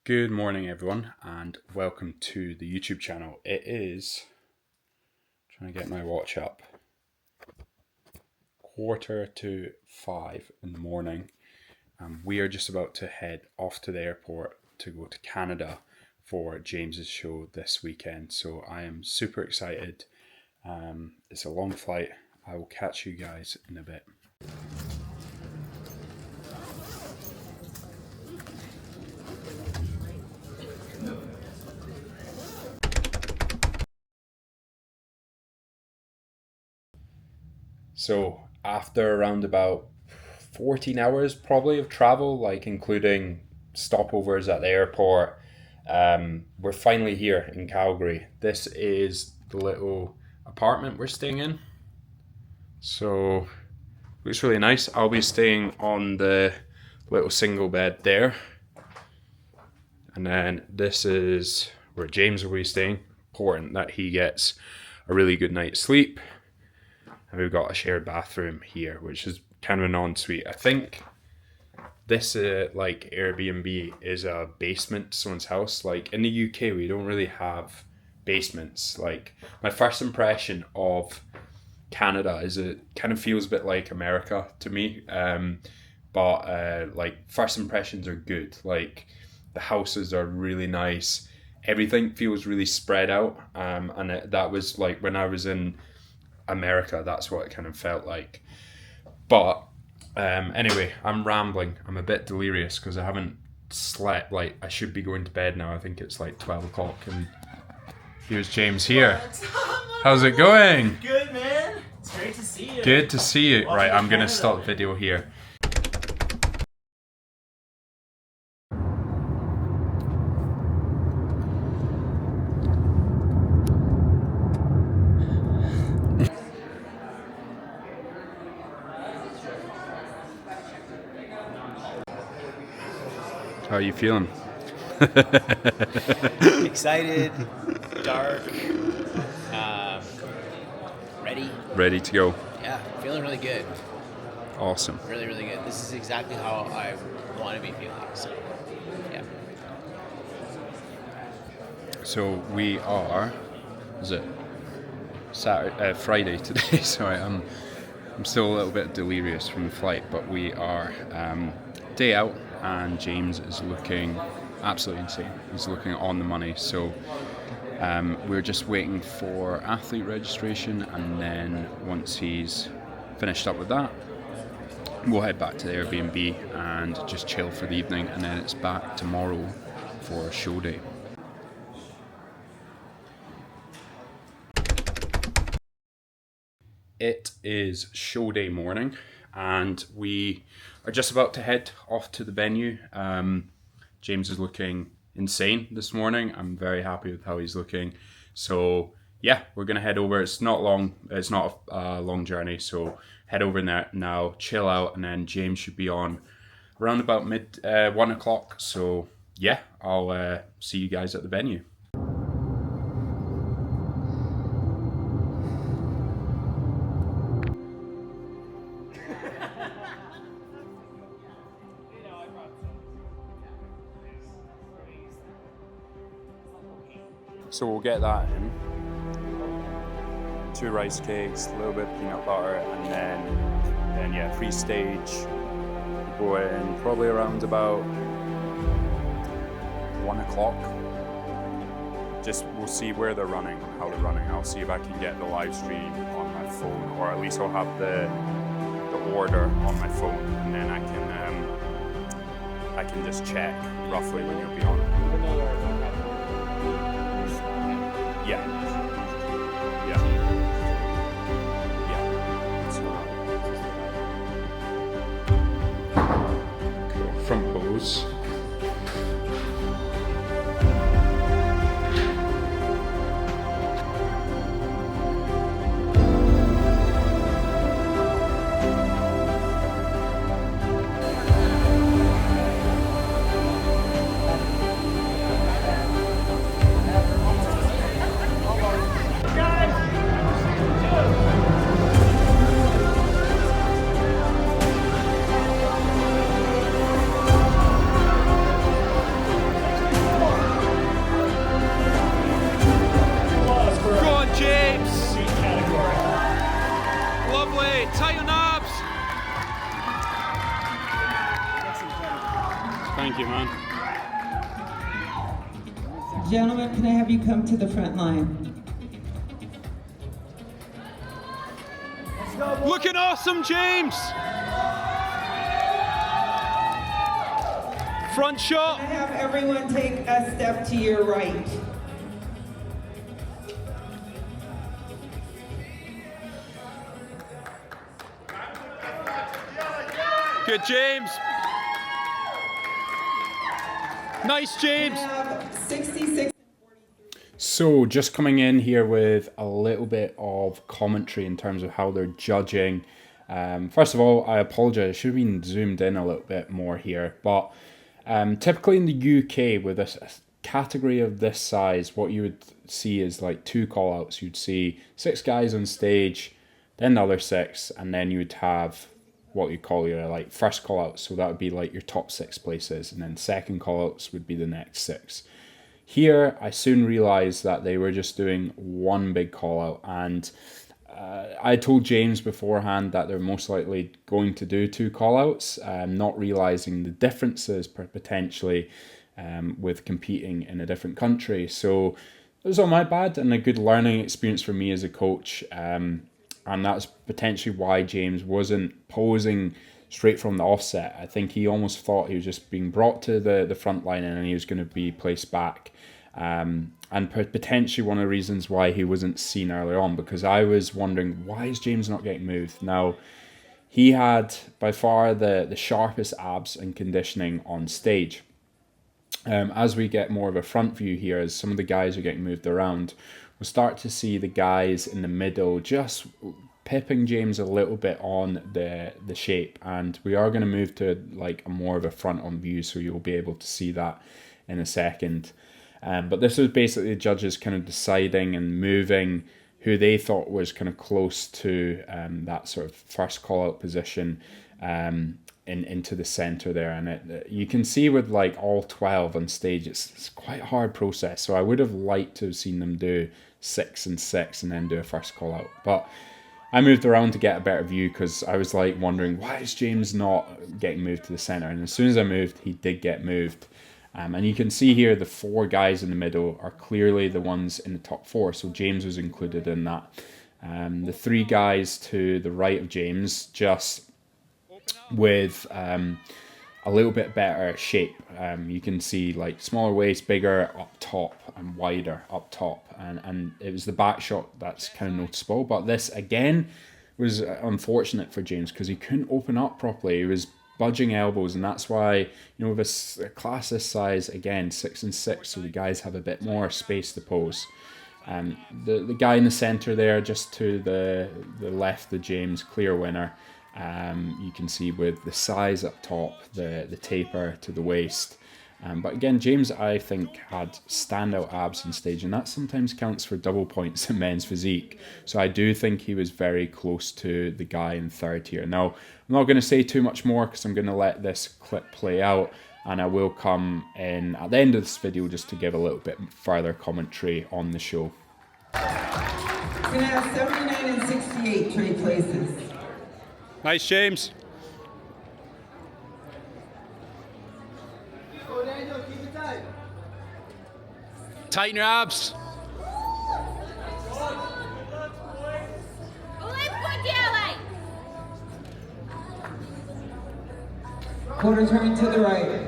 Good morning, everyone, and welcome to the YouTube channel. It is, trying to get my watch up, 4:45 in the morning. We are just about to head off to the airport to go to Canada for James's show this weekend. So I am super excited. It's a long flight. I will catch you guys in a bit. So after around about 14 hours probably of travel, like including stopovers at the airport, we're finally here in Calgary. This is the little apartment we're staying in. So looks really nice. I'll be staying on the little single bed there. And then this is where James will be staying. Important that he gets a really good night's sleep. And we've got a shared bathroom here, which is kind of an ensuite. I think this like Airbnb is a basement to someone's house. Like in the UK, we don't really have basements. Like my first impression of Canada is it kind of feels a bit like America to me. But like first impressions are good. Like the houses are really nice. Everything feels really spread out. That was like when I was in America, that's what it kind of felt like. But anyway, I'm rambling. I'm a bit delirious because I haven't slept. Like I should be going to bed now. I think it's like 12 o'clock and here's James here. How's it going? Good, man. It's great to see you. Good to see you. Right, I'm going to stop the video here. How are you feeling? Excited, dark, ready. Ready to go. Yeah, feeling really good. Awesome. Really, really good. This is exactly how I want to be feeling. So, yeah. So we are, is it Friday today? Sorry, I'm still a little bit delirious from the flight, but we are day out. And James is looking absolutely insane. He's looking on the money. So we're just waiting for athlete registration, and then once he's finished up with that, we'll head back to the Airbnb and just chill for the evening, and then it's back tomorrow for show day. It is show day morning, and we are just about to head off to the venue. James is looking insane this morning. I'm very happy with how he's looking. So yeah, we're gonna head over. It's not long. It's not a long journey. So head over now, chill out, and then James should be on around about 1 o'clock. So yeah, I'll see you guys at the venue. So we'll get that in. 2 rice cakes, a little bit of peanut butter, and then yeah, pre-stage. We'll go in probably around about 1 o'clock. Just we'll see where they're running, how they're running. I'll see if I can get the live stream on my phone, or at least I'll have the order on my phone, and then I can just check roughly when you'll be on. Yeah. Yeah. Yeah. Cool. Front pose. Gentlemen, can I have you come to the front line? Looking awesome, James! Front shot. Can I have everyone take a step to your right? Good, James. Nice, James. 66. So just coming in here with a little bit of commentary in terms of how they're judging. First of all, I apologize. I should have been zoomed in a little bit more here. But typically in the UK, with a category of this size, what you would see is like 2 call-outs. You'd see 6 guys on stage, then the other 6, and then you would have what you call your like first call-outs. So that would be like your top 6 places, and then second call-outs would be the next 6. Here, I soon realized that they were just doing one big call out, and I told James beforehand that they're most likely going to do 2 call outs, not realizing the differences potentially with competing in a different country. So it was on my bad and a good learning experience for me as a coach, and that's potentially why James wasn't posing straight from the offset. I think he almost thought he was just being brought to the front line and he was going to be placed back. And potentially one of the reasons why he wasn't seen earlier on, because I was wondering, why is James not getting moved? Now, he had by far the sharpest abs and conditioning on stage. As we get more of a front view here, as some of the guys are getting moved around, we'll start to see the guys in the middle just pipping James a little bit on the shape, and we are going to move to like a more of a front on view, so you'll be able to see that in a second. But this was basically the judges kind of deciding and moving who they thought was kind of close to that sort of first call out position into the center there. And you can see with like all 12 on stage, it's quite a hard process. So I would have liked to have seen them do 6 and 6 and then do a first call out. But I moved around to get a better view because I was like wondering, why is James not getting moved to the center? And as soon as I moved, he did get moved. And you can see here the 4 guys in the middle are clearly the ones in the top 4. So James was included in that. The 3 guys to the right of James, just with a little bit better shape. You can see like smaller waist, bigger up top and wider up top. And it was the back shot that's kind of noticeable. But this, again, was unfortunate for James because he couldn't open up properly. He was budging elbows, and that's why, you know, with a class this size, again, 6 and 6, so the guys have a bit more space to pose. The guy in the center there, just to the left of James, clear winner. You can see with the size up top, the taper to the waist. But again, James, I think, had standout abs on stage, and that sometimes counts for double points in men's physique. So I do think he was very close to the guy in third here. Now, I'm not going to say too much more because I'm going to let this clip play out, and I will come in at the end of this video just to give a little bit further commentary on the show. We're going to have 79 and 68 trade places. Nice, James. Tighten your abs. Quarter turn to the right.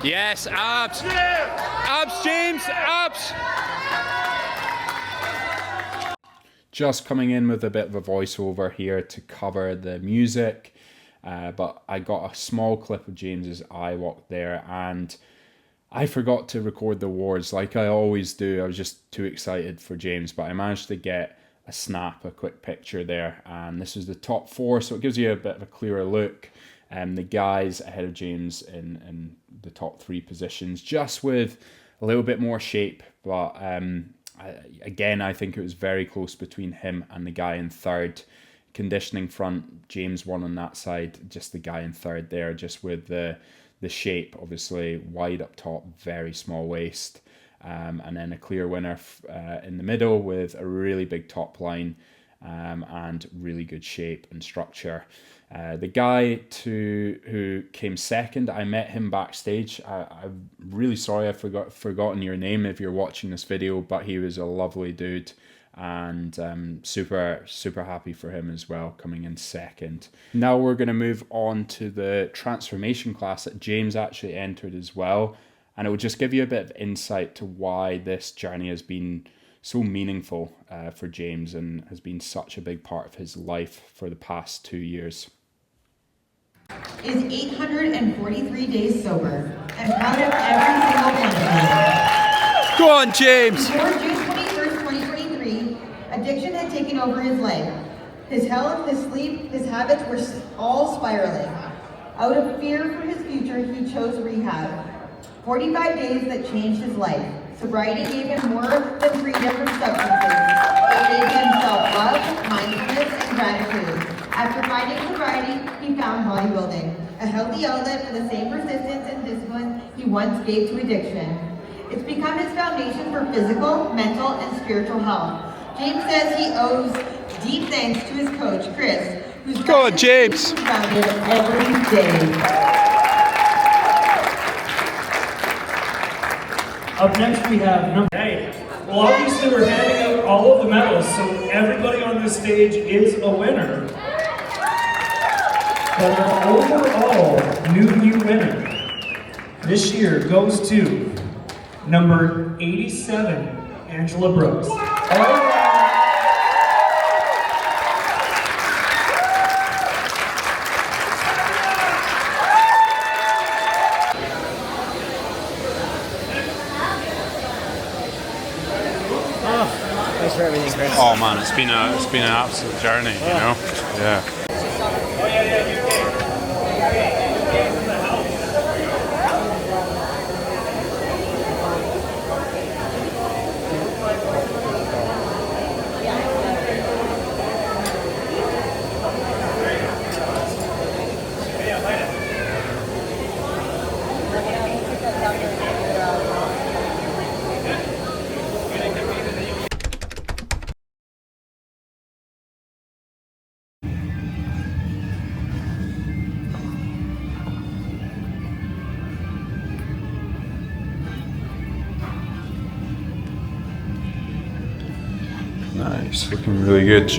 Yes, abs. Abs, James, abs. Just coming in with a bit of a voiceover here to cover the music. But I got a small clip of James's eye walk there, and I forgot to record the awards like I always do. I was just too excited for James, but I managed to get a snap, a quick picture there, and this is the top 4, so it gives you a bit of a clearer look. The guys ahead of James in the top 3 positions, just with a little bit more shape, but again, I think it was very close between him and the guy in third. Conditioning front, James won on that side, just the guy in third there, just with the shape, obviously wide up top, very small waist, and then a clear winner in the middle with a really big top line. and really good shape and structure. The guy who came second, I met him backstage. I'm really sorry I forgotten your name if you're watching this video, but he was a lovely dude, and super happy for him as well, coming in second. Now we're going to move on to the transformation class that James actually entered as well, and it will just give you a bit of insight to why this journey has been so meaningful for James and has been such a big part of his life for the past 2 years. Is 843 days sober and proud of every single one of them. Go on, James. Before June 21st, 2023, addiction had taken over his life. His health, his sleep, his habits were all spiraling. Out of fear for his future, he chose rehab. 45 days that changed his life. Sobriety gave him more than freedom from substances. It gave him self-love, mindfulness, and gratitude. After finding sobriety, he found bodybuilding, a healthy outlet for the same persistence and discipline he once gave to addiction. It's become his foundation for physical, mental, and spiritual health. James says he owes deep thanks to his coach, Chris, who's Go on, James. grounded every day. Up next we have number 8. Well, obviously we're handing out all of the medals, so everybody on this stage is a winner. But our overall new winner this year goes to number 87, Angela Brooks. Thanks for everything, Chris. Oh man, it's been an absolute journey, you know. Yeah. Nice, looking really good.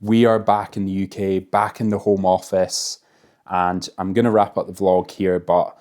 We are back in the UK, back in the home office, and I'm going to wrap up the vlog here, but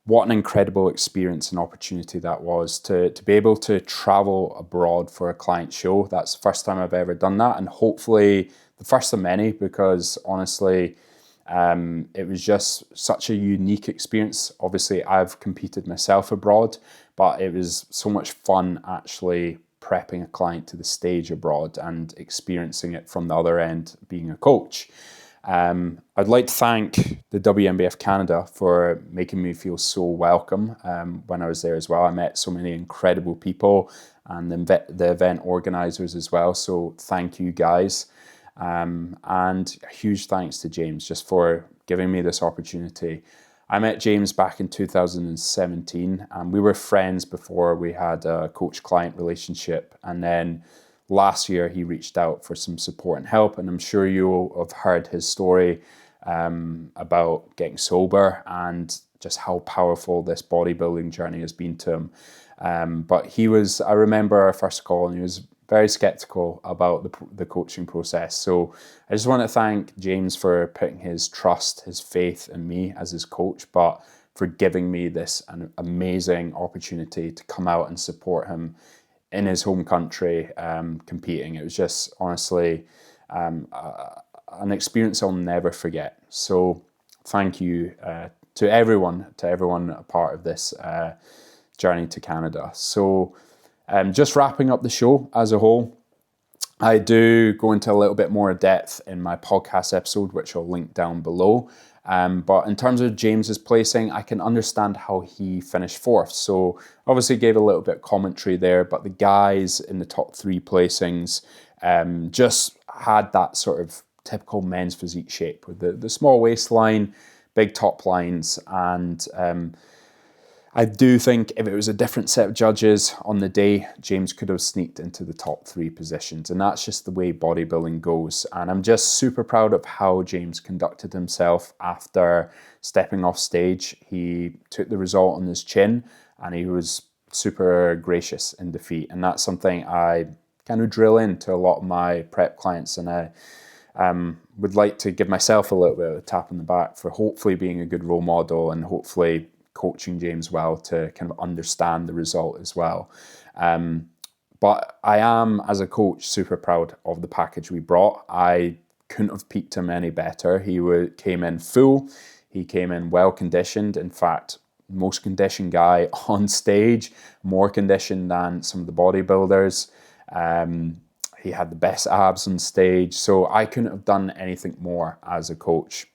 what an incredible experience and opportunity that was to be able to travel abroad for a client show. That's the first time I've ever done that, and hopefully the first of many, because honestly, it was just such a unique experience. Obviously, I've competed myself abroad, but it was so much fun actually prepping a client to the stage abroad and experiencing it from the other end, being a coach. I'd like to thank the WNBF Canada for making me feel so welcome when I was there as well. I met so many incredible people and the event organisers as well. So thank you guys. And a huge thanks to James just for giving me this opportunity. I met James back in 2017 and we were friends before we had a coach-client relationship. And then last year he reached out for some support and help, and I'm sure you'll have heard his story about getting sober and just how powerful this bodybuilding journey has been to him. But I remember our first call and he was very skeptical about the coaching process. So I just want to thank James for putting his trust, his faith in me as his coach, but for giving me an amazing opportunity to come out and support him in his home country, competing. It was just honestly an experience I'll never forget. So thank you to everyone a part of this journey to Canada. So just wrapping up the show as a whole, I do go into a little bit more depth in my podcast episode, which I'll link down below. But in terms of James's placing, I can understand how he finished fourth. So obviously gave a little bit of commentary there, but the guys in the top 3 placings just had that sort of typical men's physique shape with the small waistline, big top lines, and I do think if it was a different set of judges on the day, James could have sneaked into the top 3 positions. And that's just the way bodybuilding goes. And I'm just super proud of how James conducted himself after stepping off stage. He took the result on his chin and he was super gracious in defeat. And that's something I kind of drill into a lot of my prep clients. And I would like to give myself a little bit of a tap on the back for hopefully being a good role model and hopefully coaching James well to kind of understand the result as well. But I am, as a coach, super proud of the package we brought. I couldn't have picked him any better. He came in full. He came in well conditioned. In fact, most conditioned guy on stage, more conditioned than some of the bodybuilders. He had the best abs on stage. So I couldn't have done anything more as a coach.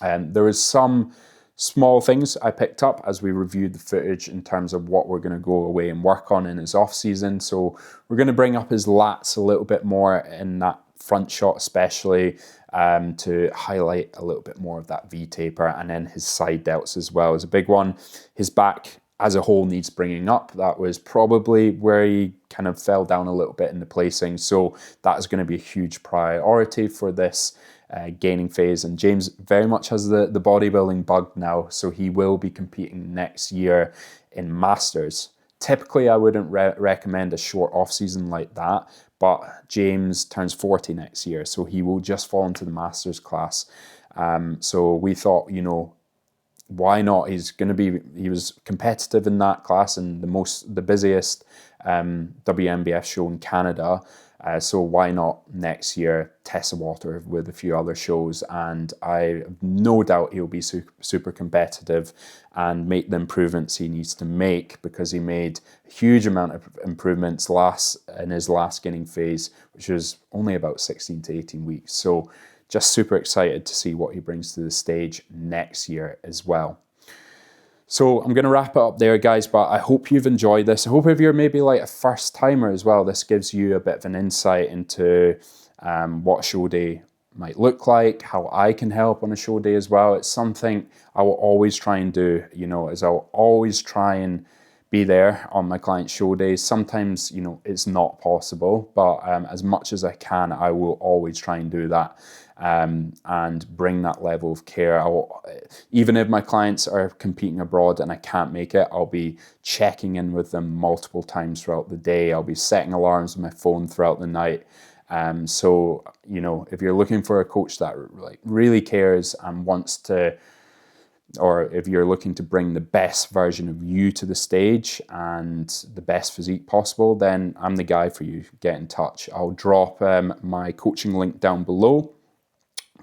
There was some small things I picked up as we reviewed the footage in terms of what we're going to go away and work on in his off season. So we're going to bring up his lats a little bit more in that front shot, especially to highlight a little bit more of that V taper, and then his side delts as well is a big one. His back as a whole needs bringing up. That was probably where he kind of fell down a little bit in the placing. So that is going to be a huge priority for this gaining phase. And James very much has the bodybuilding bug now, so he will be competing next year in Masters. Typically, I wouldn't recommend a short off season like that, but James turns 40 next year, so he will just fall into the Masters class. So we thought, why not? He was competitive in that class and the busiest WNBF show in Canada. So why not next year test the water with a few other shows? And I have no doubt he'll be super competitive and make the improvements he needs to make, because he made a huge amount of improvements in his last gaining phase, which was only about 16 to 18 weeks. So just super excited to see what he brings to the stage next year as well. So I'm going to wrap it up there, guys, but I hope you've enjoyed this. I hope if you're maybe like a first timer as well, this gives you a bit of an insight into what show day might look like, how I can help on a show day as well. It's something I will always try and do, is I'll always try and be there on my client show days. Sometimes, it's not possible, but as much as I can, I will always try and do that. And bring that level of care. Even if my clients are competing abroad and I can't make it, I'll be checking in with them multiple times throughout the day. I'll be setting alarms on my phone throughout the night. So, if you're looking for a coach that really cares and wants to, or if you're looking to bring the best version of you to the stage and the best physique possible, then I'm the guy for you. Get in touch. I'll drop my coaching link down below.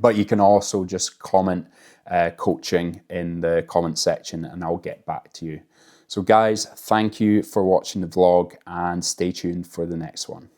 But you can also just comment coaching in the comment section and I'll get back to you. So guys, thank you for watching the vlog and stay tuned for the next one.